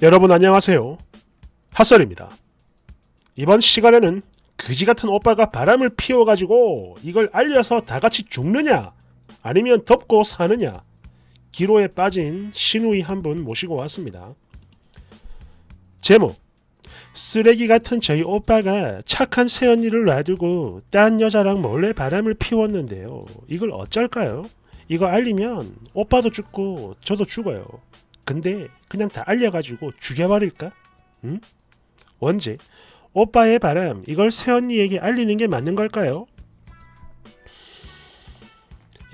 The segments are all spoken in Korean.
여러분 안녕하세요. 핫설입니다. 이번 시간에는 그지같은 오빠가 바람을 피워가지고 이걸 알려서 다같이 죽느냐 아니면 덮고 사느냐 기로에 빠진 시누이 한 분 모시고 왔습니다. 제목: 쓰레기 같은 저희 오빠가 착한 새언니를 놔두고 딴 여자랑 몰래 바람을 피웠는데요. 이걸 어쩔까요? 이거 알리면 오빠도 죽고 저도 죽어요. 근데 그냥 다 알려가지고 죽여버릴까? 응? 원제, 오빠의 바람 이걸 새언니에게 알리는 게 맞는 걸까요?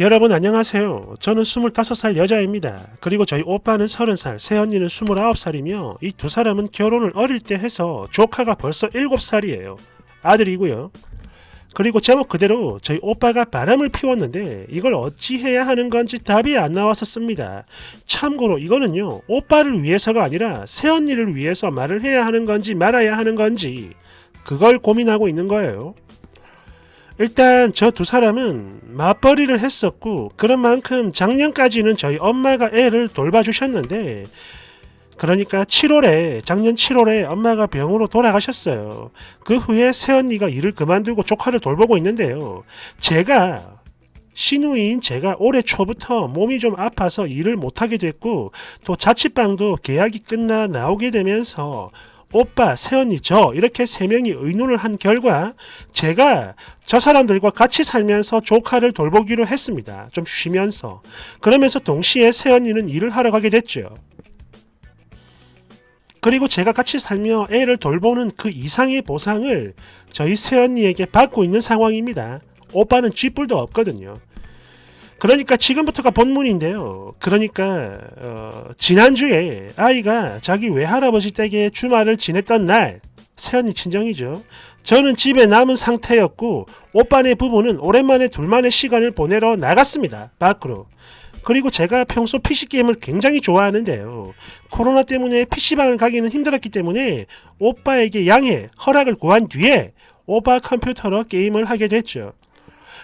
여러분 안녕하세요. 저는 25살 여자입니다. 그리고 저희 오빠는 30살, 새언니는 29살이며 이 두 사람은 결혼을 어릴 때 해서 조카가 벌써 7살이에요. 아들이고요. 그리고 제목 그대로 저희 오빠가 바람을 피웠는데 이걸 어찌해야 하는 건지 답이 안 나왔었습니다. 참고로 이거는요, 오빠를 위해서가 아니라 새언니를 위해서 말을 해야 하는 건지 말아야 하는 건지 그걸 고민하고 있는 거예요. 일단 저 두 사람은 맞벌이를 했었고 그런 만큼 작년까지는 저희 엄마가 애를 돌봐주셨는데, 그러니까 작년 7월에 엄마가 병으로 돌아가셨어요. 그 후에 새언니가 일을 그만두고 조카를 돌보고 있는데요. 시누이인 제가 올해 초부터 몸이 좀 아파서 일을 못하게 됐고, 또 자취방도 계약이 끝나 나오게 되면서 오빠, 새언니, 저 이렇게 세 명이 의논을 한 결과 제가 저 사람들과 같이 살면서 조카를 돌보기로 했습니다. 좀 쉬면서. 그러면서 동시에 새언니는 일을 하러 가게 됐죠. 그리고 제가 같이 살며 애를 돌보는 그 이상의 보상을 저희 새언니에게 받고 있는 상황입니다. 오빠는 쥐뿔도 없거든요. 그러니까 지금부터가 본문인데요. 그러니까 지난주에 아이가 자기 외할아버지 댁에 주말을 지냈던 날, 새언니 친정이죠. 저는 집에 남은 상태였고 오빠네 부부는 오랜만에 둘만의 시간을 보내러 나갔습니다. 밖으로. 그리고 제가 평소 PC게임을 굉장히 좋아하는데요. 코로나 때문에 PC방을 가기는 힘들었기 때문에 오빠에게 허락을 구한 뒤에 오빠 컴퓨터로 게임을 하게 됐죠.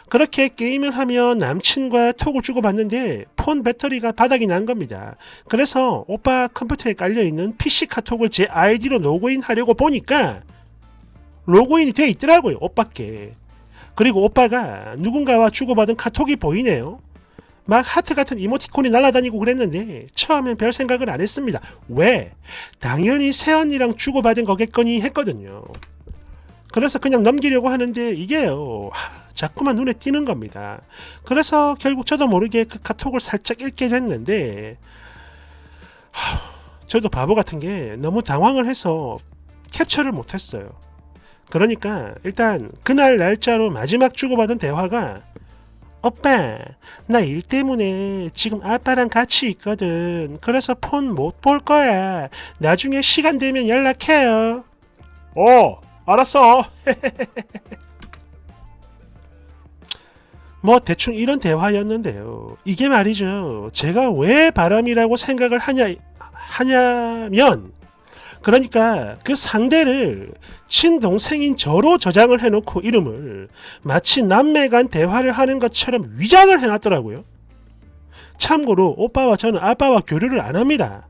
그렇게 게임을 하며 남친과 톡을 주고받는데 폰 배터리가 바닥이 난 겁니다. 그래서 오빠 컴퓨터에 깔려있는 PC 카톡을 제 아이디로 로그인 하려고 보니까 로그인이 돼 있더라고요, 오빠께. 그리고 오빠가 누군가와 주고받은 카톡이 보이네요. 막 하트 같은 이모티콘이 날아다니고 그랬는데 처음엔 별 생각을 안 했습니다. 왜? 당연히 새언니랑 주고받은 거겠거니 했거든요. 그래서 그냥 넘기려고 하는데 이게요, 자꾸만 눈에 띄는 겁니다. 그래서 결국 저도 모르게 그 카톡을 살짝 읽게 됐는데, 저도 바보 같은 게 너무 당황을 해서 캡처를 못했어요. 그러니까 일단 그날 날짜로 마지막 주고받은 대화가: 오빠, 나 일 때문에 지금 아빠랑 같이 있거든. 그래서 폰 못 볼 거야. 나중에 시간 되면 연락해요. 알았어. 뭐 대충 이런 대화였는데요. 이게 말이죠, 제가 왜 바람이라고 생각을 하냐면, 그러니까 그 상대를 친동생인 저로 저장을 해놓고 이름을 마치 남매 간 대화를 하는 것처럼 위장을 해놨더라고요. 참고로 오빠와 저는 아빠와 교류를 안 합니다.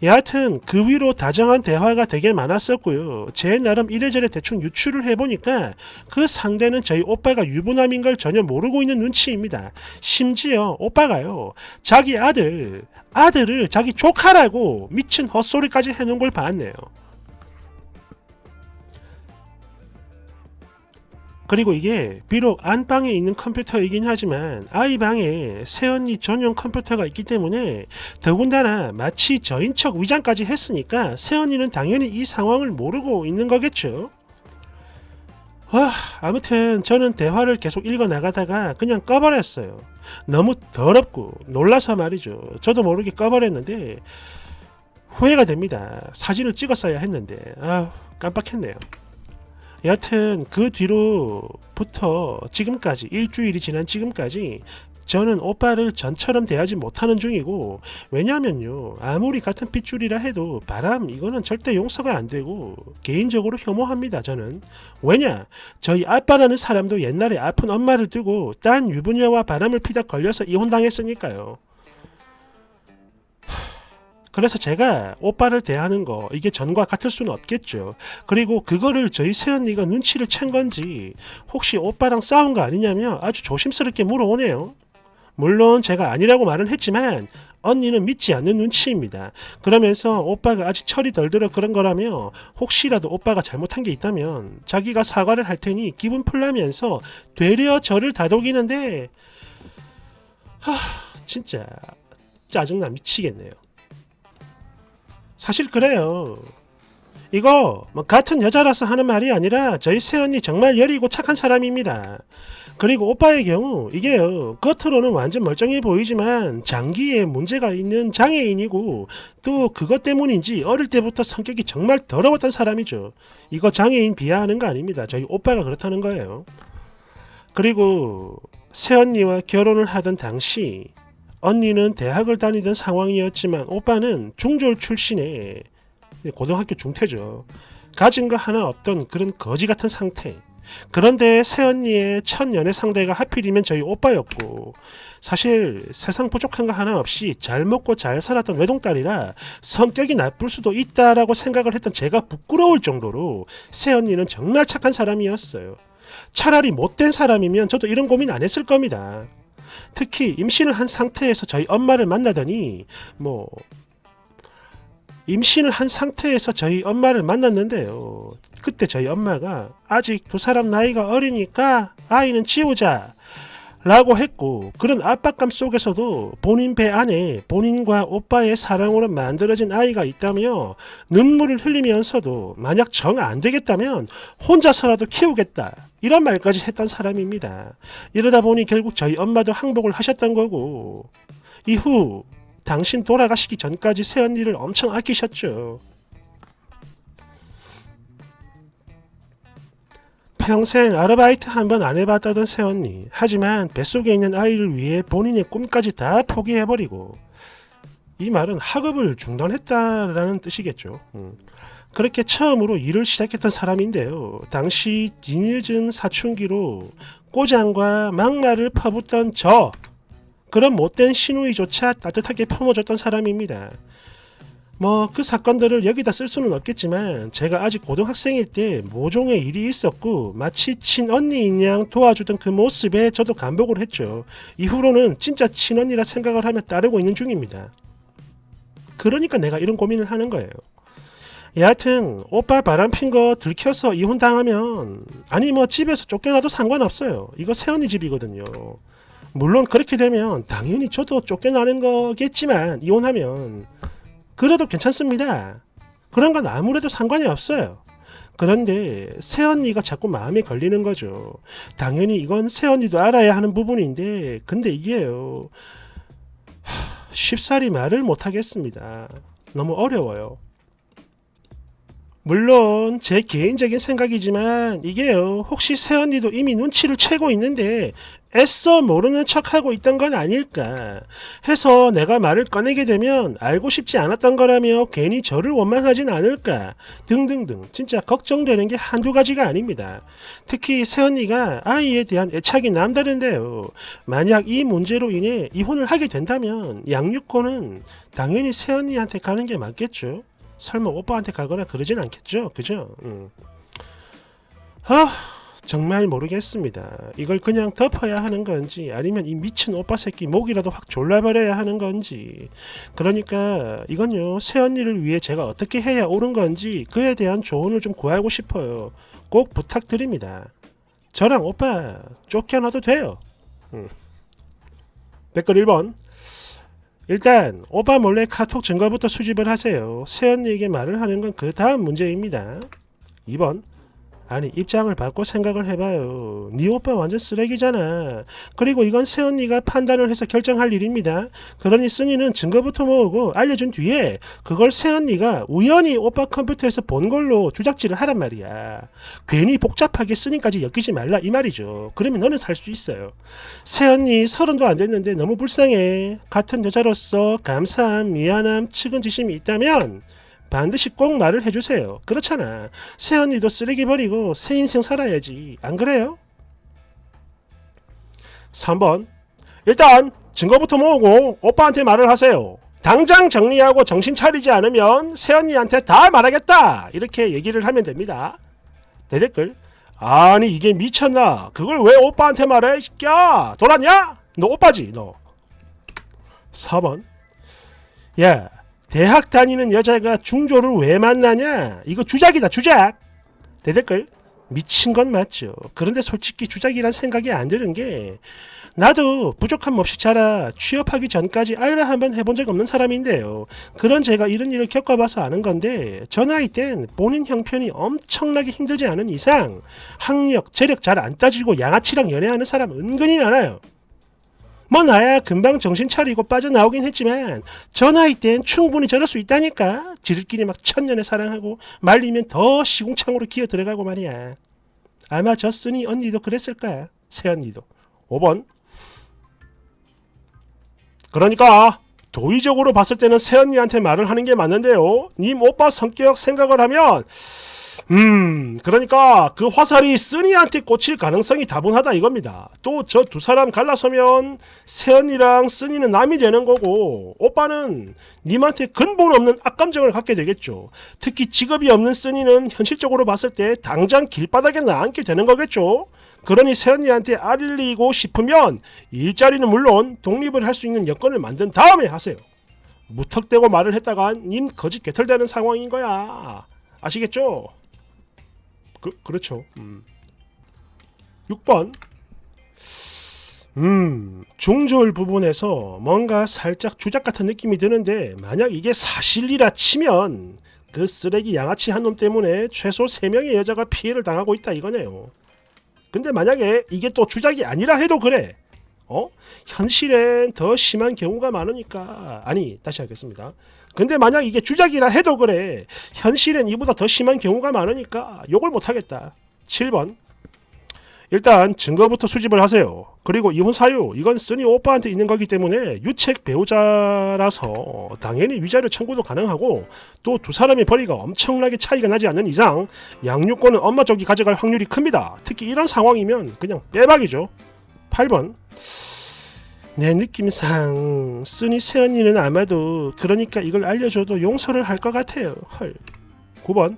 여하튼 그 위로 다정한 대화가 되게 많았었고요. 제 나름 이래저래 대충 유추를 해보니까 그 상대는 저희 오빠가 유부남인 걸 전혀 모르고 있는 눈치입니다. 심지어 오빠가요, 자기 아들을 자기 조카라고 미친 헛소리까지 해놓은 걸 봤네요. 그리고 이게 비록 안방에 있는 컴퓨터이긴 하지만 아이 방에 새언니 전용 컴퓨터가 있기 때문에 더군다나 마치 저인 척 위장까지 했으니까 새언니는 당연히 이 상황을 모르고 있는 거겠죠. 아무튼 저는 대화를 계속 읽어나가다가 그냥 꺼버렸어요. 너무 더럽고 놀라서 말이죠. 저도 모르게 꺼버렸는데 후회가 됩니다. 사진을 찍었어야 했는데 깜빡했네요. 여하튼 그 뒤로부터 지금까지, 일주일이 지난 지금까지 저는 오빠를 전처럼 대하지 못하는 중이고, 왜냐면요, 아무리 같은 핏줄이라 해도 바람 이거는 절대 용서가 안 되고 개인적으로 혐오합니다. 저는. 왜냐, 저희 아빠라는 사람도 옛날에 아픈 엄마를 두고 딴 유부녀와 바람을 피다 걸려서 이혼당했으니까요. 그래서 제가 오빠를 대하는 거 이게 전과 같을 수는 없겠죠. 그리고 그거를 저희 새언니가 눈치를 챈 건지 혹시 오빠랑 싸운 거 아니냐며 아주 조심스럽게 물어오네요. 물론 제가 아니라고 말은 했지만 언니는 믿지 않는 눈치입니다. 그러면서 오빠가 아직 철이 덜 들어 그런 거라며 혹시라도 오빠가 잘못한 게 있다면 자기가 사과를 할 테니 기분 풀라면서 되려 저를 다독이는데 진짜 짜증나 미치겠네요. 사실 그래요. 이거 뭐 같은 여자라서 하는 말이 아니라 저희 새언니 정말 여리고 착한 사람입니다. 그리고 오빠의 경우 이게요 겉으로는 완전 멀쩡해 보이지만 장기에 문제가 있는 장애인이고 또 그것 때문인지 어릴 때부터 성격이 정말 더러웠던 사람이죠. 이거 장애인 비하하는 거 아닙니다. 저희 오빠가 그렇다는 거예요. 그리고 새언니와 결혼을 하던 당시 언니는 대학을 다니던 상황이었지만 오빠는 중졸 출신의 고등학교 중퇴죠. 가진 거 하나 없던 그런 거지 같은 상태. 그런데 새언니의 첫 연애 상대가 하필이면 저희 오빠였고 사실 세상 부족한 거 하나 없이 잘 먹고 잘 살았던 외동딸이라 성격이 나쁠 수도 있다라고 생각을 했던 제가 부끄러울 정도로 새언니는 정말 착한 사람이었어요. 차라리 못된 사람이면 저도 이런 고민 안 했을 겁니다. 특히 임신을 한 상태에서 저희 엄마를 만나더니 임신을 한 상태에서 저희 엄마를 만났는데요. 그때 저희 엄마가 아직 두 사람 나이가 어리니까 아이는 지우자 라고 했고 그런 압박감 속에서도 본인 배 안에 본인과 오빠의 사랑으로 만들어진 아이가 있다며 눈물을 흘리면서도 만약 정 안 되겠다면 혼자서라도 키우겠다 이런 말까지 했던 사람입니다. 이러다 보니 결국 저희 엄마도 항복을 하셨던 거고 이후 당신 돌아가시기 전까지 새언니를 엄청 아끼셨죠. 평생 아르바이트 한 번 안 해봤다던 새언니. 하지만 뱃속에 있는 아이를 위해 본인의 꿈까지 다 포기해버리고 이 말은 학업을 중단했다라는 뜻이겠죠. 그렇게 처음으로 일을 시작했던 사람인데요. 당시 뒤늦은 사춘기로 꼬장과 막말을 퍼붓던 그런 못된 시누이조차 따뜻하게 품어줬던 사람입니다. 그 사건들을 여기다 쓸 수는 없겠지만 제가 아직 고등학생일 때 모종의 일이 있었고 마치 친언니인 양 도와주던 그 모습에 저도 감복을 했죠. 이후로는 진짜 친언니라 생각을 하며 따르고 있는 중입니다. 그러니까 내가 이런 고민을 하는 거예요. 여하튼 오빠 바람핀 거 들켜서 이혼당하면 아니 집에서 쫓겨나도 상관없어요. 이거 새언니 집이거든요. 물론 그렇게 되면 당연히 저도 쫓겨나는 거겠지만 이혼하면 그래도 괜찮습니다. 그런 건 아무래도 상관이 없어요. 그런데 새언니가 자꾸 마음에 걸리는 거죠. 당연히 이건 새언니도 알아야 하는 부분인데 근데 이게요 쉽사리 말을 못하겠습니다. 너무 어려워요. 물론 제 개인적인 생각이지만 이게요 혹시 새언니도 이미 눈치를 채고 있는데 애써 모르는 척하고 있던 건 아닐까 해서 내가 말을 꺼내게 되면 알고 싶지 않았던 거라며 괜히 저를 원망하진 않을까 등등등 진짜 걱정되는 게 한두 가지가 아닙니다. 특히 새언니가 아이에 대한 애착이 남다른데요. 만약 이 문제로 인해 이혼을 하게 된다면 양육권은 당연히 새언니한테 가는 게 맞겠죠. 설마 오빠한테 가거나 그러진 않겠죠? 그죠? 정말 모르겠습니다. 이걸 그냥 덮어야 하는 건지 아니면 이 미친 오빠 새끼 목이라도 확 졸라버려야 하는 건지 그러니까 이건요 새언니를 위해 제가 어떻게 해야 옳은 건지 그에 대한 조언을 좀 구하고 싶어요. 꼭 부탁드립니다. 저랑 오빠 쫓겨나도 돼요. 댓글 1번 일단 오빠 몰래 카톡 증거부터 수집을 하세요. 새언니에게 말을 하는 건 그 다음 문제입니다. 2번 아니 입장을 바꿔 생각을 해봐요. 네 오빠 완전 쓰레기잖아. 그리고 이건 새언니가 판단을 해서 결정할 일입니다. 그러니 쓴이는 증거부터 모으고 알려준 뒤에 그걸 새언니가 우연히 오빠 컴퓨터에서 본 걸로 주작질을 하란 말이야. 괜히 복잡하게 쓴이까지 엮이지 말라 이 말이죠. 그러면 너는 살 수 있어요. 새언니 30도 안 됐는데 너무 불쌍해. 같은 여자로서 감사함, 미안함, 측은지심이 있다면 반드시 꼭 말을 해주세요. 그렇잖아. 새언니도 쓰레기 버리고 새 인생 살아야지. 안 그래요? 3번 일단 증거부터 모으고 오빠한테 말을 하세요. 당장 정리하고 정신 차리지 않으면 새언니한테 다 말하겠다 이렇게 얘기를 하면 됩니다. 대댓글 아니 이게 미쳤나 그걸 왜 오빠한테 말해 야 돌았냐 너 오빠지 너. 4번 야 대학 다니는 여자가 중조를 왜 만나냐 이거 주작이다 주작. 대댓글 미친 건 맞죠. 그런데 솔직히 주작이란 생각이 안 드는 게 나도 부족함 없이 자라 취업하기 전까지 알바 한번 해본 적 없는 사람인데요. 그런 제가 이런 일을 겪어봐서 아는 건데 저 나이 땐 본인 형편이 엄청나게 힘들지 않은 이상 학력, 재력 잘 안 따지고 양아치랑 연애하는 사람 은근히 많아요. 뭐 나야 금방 정신 차리고 빠져나오긴 했지만 저 나이 땐 충분히 저럴 수 있다니까. 지들끼리 막 천년에 사랑하고 말리면 더 시궁창으로 기어 들어가고 말이야. 아마 저 쓰니 언니도 그랬을 거야. 새언니도. 5번 그러니까 도의적으로 봤을 때는 새언니한테 말을 하는 게 맞는데요. 님 오빠 성격 생각을 하면 그러니까 그 화살이 쓰니한테 꽂힐 가능성이 다분하다 이겁니다. 또 저 두 사람 갈라서면 새언니랑 쓰니는 남이 되는 거고 오빠는 님한테 근본 없는 악감정을 갖게 되겠죠. 특히 직업이 없는 쓰니는 현실적으로 봤을 때 당장 길바닥에 나앉게 되는 거겠죠. 그러니 새언니한테 알리고 싶으면 일자리는 물론 독립을 할 수 있는 여건을 만든 다음에 하세요. 무턱대고 말을 했다가 님 거짓 개털되는 상황인 거야. 아시겠죠? 그렇죠. 6번 중졸 부분에서 뭔가 살짝 주작 같은 느낌이 드는데 만약 이게 사실이라 치면 그 쓰레기 양아치 한 놈 때문에 최소 3명의 여자가 피해를 당하고 있다 이거네요. 근데 만약에 이게 또 주작이 아니라 해도 그래. 현실엔 더 심한 경우가 많으니까 아니 다시 하겠습니다. 근데 만약 이게 주작이라 해도 그래. 현실엔 이보다 더 심한 경우가 많으니까 욕을 못하겠다. 7번 일단 증거부터 수집을 하세요. 그리고 이혼 사유 이건 쓰니 오빠한테 있는 거기 때문에 유책 배우자라서 당연히 위자료 청구도 가능하고 또 두 사람의 벌이가 엄청나게 차이가 나지 않는 이상 양육권은 엄마 쪽이 가져갈 확률이 큽니다. 특히 이런 상황이면 그냥 빼박이죠. 8번 내 느낌상 쓰니 새언니는 아마도 그러니까 이걸 알려줘도 용서를 할 것 같아요. 헐. 9번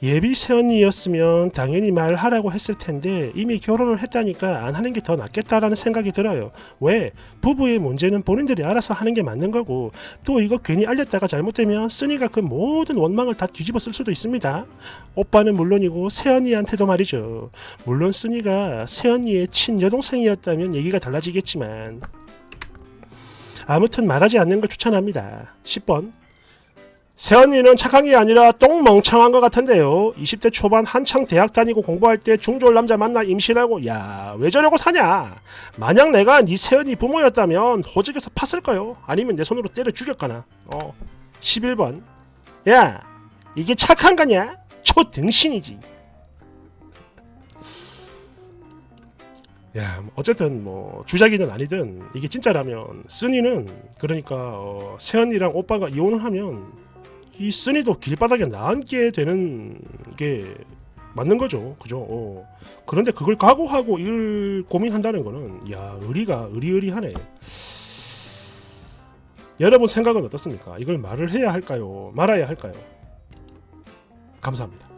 예비 새언니였으면 당연히 말하라고 했을 텐데 이미 결혼을 했다니까 안 하는 게 더 낫겠다라는 생각이 들어요. 왜? 부부의 문제는 본인들이 알아서 하는 게 맞는 거고 또 이거 괜히 알렸다가 잘못되면 쓰니가 그 모든 원망을 다 뒤집어 쓸 수도 있습니다. 오빠는 물론이고 새언니한테도 말이죠. 물론 쓰니가 새언니의 친여동생이었다면 얘기가 달라지겠지만 아무튼 말하지 않는 걸 추천합니다. 10번 새언니는 착한 게 아니라 똥멍청한 것 같은데요. 20대 초반 한창 대학 다니고 공부할 때 중졸 남자 만나 임신하고 야 왜 저러고 사냐. 만약 내가 네 새언니 부모였다면 호적에서 팠을 거요. 아니면 내 손으로 때려 죽였거나. 11번 야 이게 착한 거냐? 초등신이지. 야 어쨌든 뭐 주작이든 아니든 이게 진짜라면 쓰니는 그러니까 새언니랑 오빠가 이혼을 하면 이 쓰니도 길바닥에 나앉게 되는 게 맞는 거죠. 그죠? 그런데 그걸 각오하고 이걸 고민한다는 거는 야 의리가 의리의리하네. 여러분 생각은 어떻습니까? 이걸 말을 해야 할까요? 말아야 할까요? 감사합니다.